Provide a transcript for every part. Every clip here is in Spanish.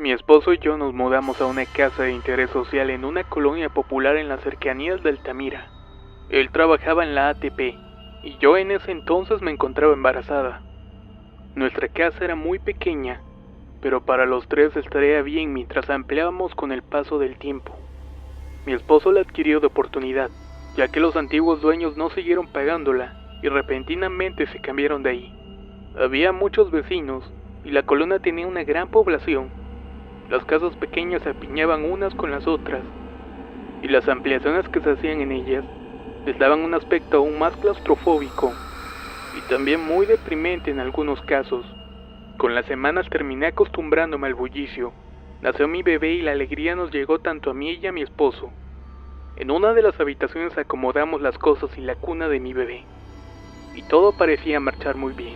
Mi esposo y yo nos mudamos a una casa de interés social en una colonia popular en las cercanías de Altamira. Él trabajaba en la ATP y yo en ese entonces me encontraba embarazada. Nuestra casa era muy pequeña, pero para los tres estaría bien mientras ampliábamos con el paso del tiempo. Mi esposo la adquirió de oportunidad, ya que los antiguos dueños no siguieron pagándola y repentinamente se cambiaron de ahí. Había muchos vecinos y la colonia tenía una gran población. Las casas pequeñas se apiñaban unas con las otras, y las ampliaciones que se hacían en ellas les daban un aspecto aún más claustrofóbico y también muy deprimente en algunos casos. Con las semanas terminé acostumbrándome al bullicio. Nació mi bebé y la alegría nos llegó tanto a mí y a mi esposo. En una de las habitaciones acomodamos las cosas y la cuna de mi bebé, y todo parecía marchar muy bien.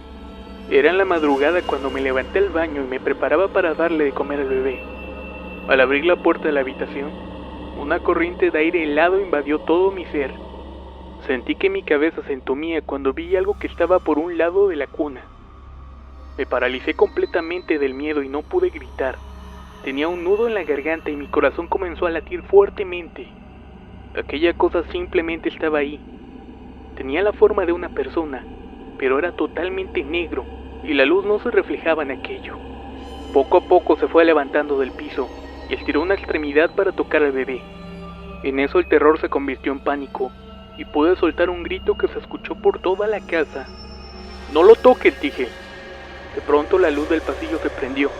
Era en la madrugada cuando me levanté al baño y me preparaba para darle de comer al bebé. Al abrir la puerta de la habitación, una corriente de aire helado invadió todo mi ser. Sentí que mi cabeza se entumía cuando vi algo que estaba por un lado de la cuna. Me paralicé completamente del miedo y no pude gritar. Tenía un nudo en la garganta y mi corazón comenzó a latir fuertemente. Aquella cosa simplemente estaba ahí. Tenía la forma de una persona, pero era totalmente negro y la luz no se reflejaba en aquello. Poco a poco se fue levantando del piso y estiró una extremidad para tocar al bebé. En eso el terror se convirtió en pánico y pude soltar un grito que se escuchó por toda la casa. «¡No lo toques!», dije. De pronto la luz del pasillo se prendió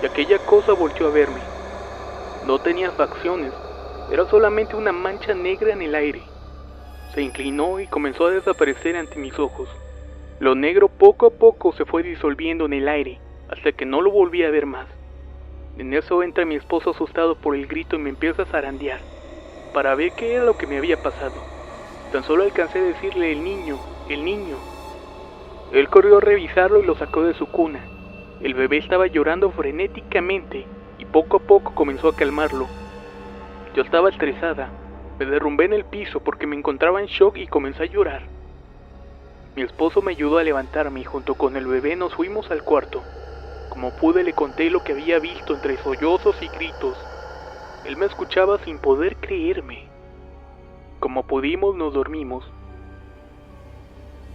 y aquella cosa volteó a verme. No tenía facciones, era solamente una mancha negra en el aire. Se inclinó y comenzó a desaparecer ante mis ojos. Lo negro poco a poco se fue disolviendo en el aire hasta que no lo volví a ver más. En eso entra mi esposo asustado por el grito y me empieza a zarandear para ver qué era lo que me había pasado. Tan solo alcancé a decirle el niño. Él corrió a revisarlo y lo sacó de su cuna. El bebé estaba llorando frenéticamente y poco a poco comenzó a calmarlo. Yo estaba estresada, me derrumbé en el piso porque me encontraba en shock y comencé a llorar. Mi esposo me ayudó a levantarme y junto con el bebé nos fuimos al cuarto. Como pude le conté lo que había visto entre sollozos y gritos. Él me escuchaba sin poder creerme. Como pudimos nos dormimos.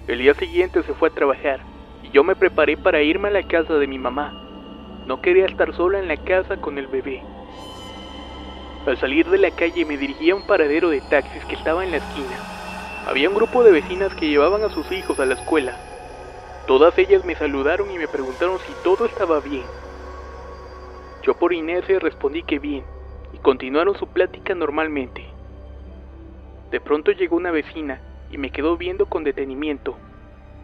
El día siguiente se fue a trabajar y yo me preparé para irme a la casa de mi mamá. No quería estar sola en la casa con el bebé. Al salir de la calle me dirigí a un paradero de taxis que estaba en la esquina. Había un grupo de vecinas que llevaban a sus hijos a la escuela. Todas ellas me saludaron y me preguntaron si todo estaba bien. Yo por inercia respondí que bien, y continuaron su plática normalmente. De pronto llegó una vecina y me quedó viendo con detenimiento,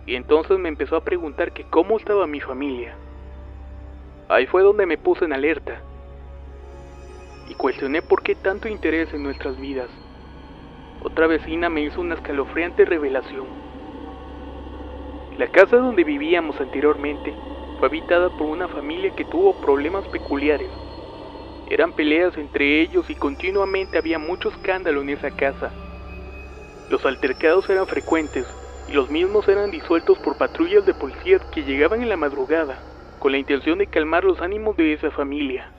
y entonces me empezó a preguntar que cómo estaba mi familia. Ahí fue donde me puse en alerta, y cuestioné por qué tanto interés en nuestras vidas. Otra vecina me hizo una escalofriante revelación. La casa donde vivíamos anteriormente fue habitada por una familia que tuvo problemas peculiares. Eran peleas entre ellos y continuamente había mucho escándalo en esa casa. Los altercados eran frecuentes y los mismos eran disueltos por patrullas de policías que llegaban en la madrugada con la intención de calmar los ánimos de esa familia.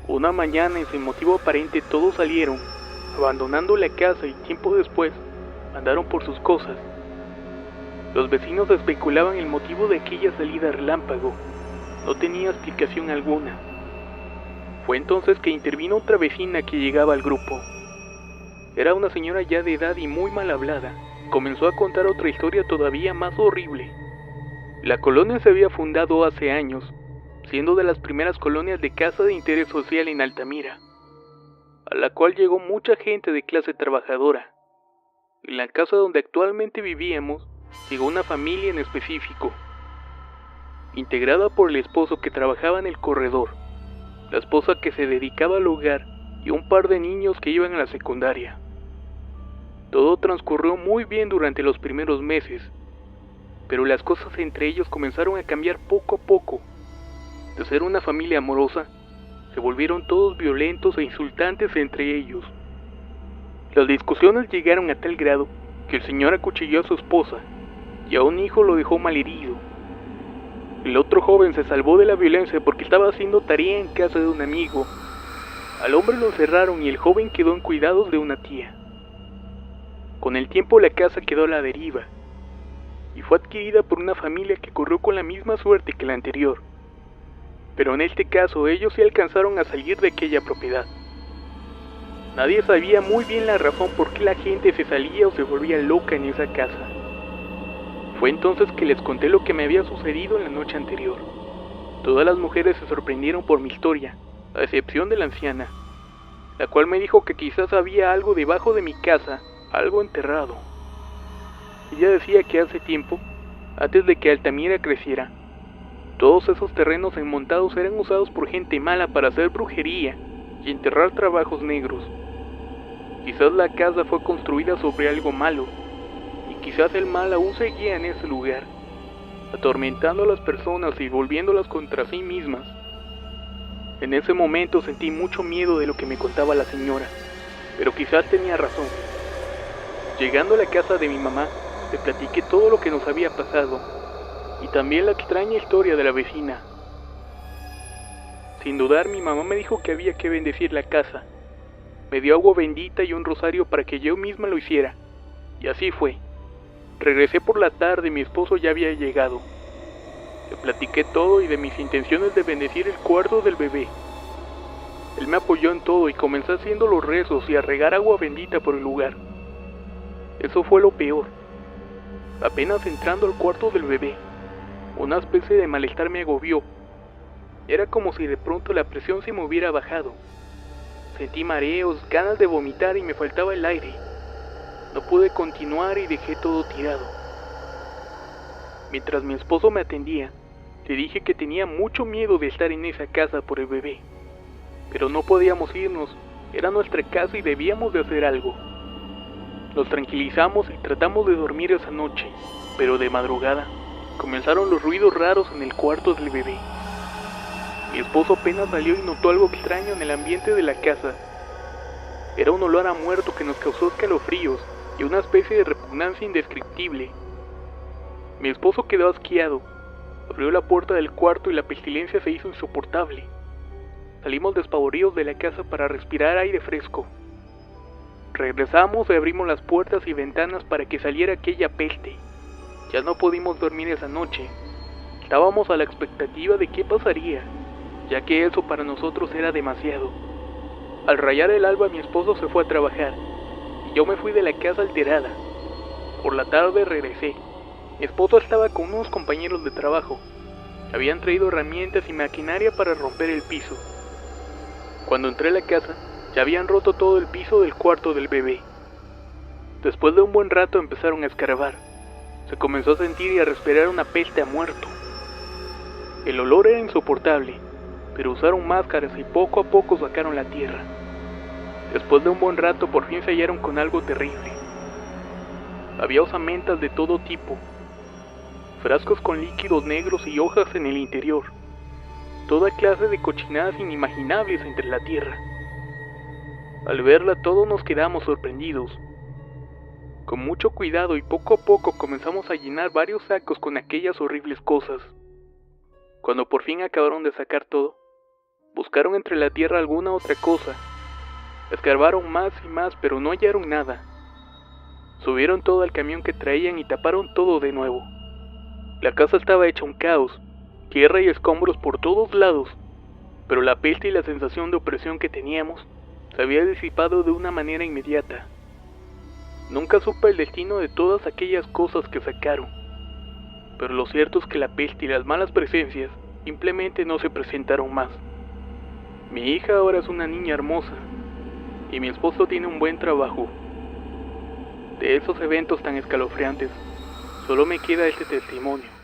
Una mañana y sin motivo aparente todos salieron, abandonando la casa y tiempo después andaron por sus cosas. Los vecinos especulaban el motivo de aquella salida relámpago. No tenía explicación alguna. Fue entonces que intervino otra vecina que llegaba al grupo. Era una señora ya de edad y muy mal hablada. Comenzó a contar otra historia todavía más horrible. La colonia se había fundado hace años, siendo de las primeras colonias de casa de interés social en Altamira, a la cual llegó mucha gente de clase trabajadora. En la casa donde actualmente vivíamos, llegó una familia en específico, integrada por el esposo que trabajaba en el corredor, la esposa que se dedicaba al hogar y un par de niños que iban a la secundaria. Todo transcurrió muy bien durante los primeros meses, pero las cosas entre ellos comenzaron a cambiar poco a poco. De ser una familia amorosa, se volvieron todos violentos e insultantes entre ellos. Las discusiones llegaron a tal grado que el señor acuchilló a su esposa y a un hijo lo dejó malherido. El otro joven se salvó de la violencia porque estaba haciendo tarea en casa de un amigo. Al hombre lo encerraron y el joven quedó en cuidados de una tía. Con el tiempo la casa quedó a la deriva y fue adquirida por una familia que corrió con la misma suerte que la anterior. Pero en este caso ellos sí alcanzaron a salir de aquella propiedad. Nadie sabía muy bien la razón por qué la gente se salía o se volvía loca en esa casa. Fue entonces que les conté lo que me había sucedido en la noche anterior. Todas las mujeres se sorprendieron por mi historia, a excepción de la anciana, la cual me dijo que quizás había algo debajo de mi casa, algo enterrado. Ella decía que hace tiempo, antes de que Altamira creciera, todos esos terrenos enmontados eran usados por gente mala para hacer brujería y enterrar trabajos negros. Quizás la casa fue construida sobre algo malo, y quizás el mal aún seguía en ese lugar, atormentando a las personas y volviéndolas contra sí mismas. En ese momento sentí mucho miedo de lo que me contaba la señora, pero quizás tenía razón. Llegando a la casa de mi mamá, le platiqué todo lo que nos había pasado, y también la extraña historia de la vecina. Sin dudar, mi mamá me dijo que había que bendecir la casa. Me dio agua bendita y un rosario para que yo misma lo hiciera, y así fue. Regresé por la tarde y mi esposo ya había llegado. Le platiqué todo y de mis intenciones de bendecir el cuarto del bebé. Él me apoyó en todo y comencé haciendo los rezos y a regar agua bendita por el lugar. Eso fue lo peor. Apenas entrando al cuarto del bebé, una especie de malestar me agobió. Era como si de pronto la presión se me hubiera bajado. Sentí mareos, ganas de vomitar y me faltaba el aire. No pude continuar y dejé todo tirado. Mientras mi esposo me atendía, le dije que tenía mucho miedo de estar en esa casa por el bebé. Pero no podíamos irnos, era nuestra casa y debíamos de hacer algo. Nos tranquilizamos y tratamos de dormir esa noche, pero de madrugada comenzaron los ruidos raros en el cuarto del bebé. Mi esposo apenas salió y notó algo extraño en el ambiente de la casa. Era un olor a muerto que nos causó escalofríos y una especie de repugnancia indescriptible. Mi esposo quedó asqueado, abrió la puerta del cuarto y la pestilencia se hizo insoportable. Salimos despavoridos de la casa para respirar aire fresco. Regresamos y abrimos las puertas y ventanas para que saliera aquella peste. Ya no pudimos dormir esa noche. Estábamos a la expectativa de qué pasaría, ya que eso para nosotros era demasiado. Al rayar el alba mi esposo se fue a trabajar y yo me fui de la casa alterada. Por la tarde regresé. Mi esposo estaba con unos compañeros de trabajo. Habían traído herramientas y maquinaria para romper el piso. Cuando entré a la casa, ya habían roto todo el piso del cuarto del bebé. Después de un buen rato empezaron a escarbar. Se comenzó a sentir y a respirar una peste a muerto. El olor era insoportable, pero usaron máscaras y poco a poco sacaron la tierra. Después de un buen rato por fin se hallaron con algo terrible. Había osamentas de todo tipo, frascos con líquidos negros y hojas en el interior, toda clase de cochinadas inimaginables entre la tierra. Al verla todos nos quedamos sorprendidos. Con mucho cuidado y poco a poco comenzamos a llenar varios sacos con aquellas horribles cosas. Cuando por fin acabaron de sacar todo, buscaron entre la tierra alguna otra cosa. Escarbaron más y más, pero no hallaron nada. Subieron todo al camión que traían y taparon todo de nuevo. La casa estaba hecha un caos, tierra y escombros por todos lados, pero la peste y la sensación de opresión que teníamos se había disipado de una manera inmediata. Nunca supe el destino de todas aquellas cosas que sacaron, pero lo cierto es que la peste y las malas presencias simplemente no se presentaron más. Mi hija ahora es una niña hermosa, y mi esposo tiene un buen trabajo. De esos eventos tan escalofriantes, solo me queda este testimonio.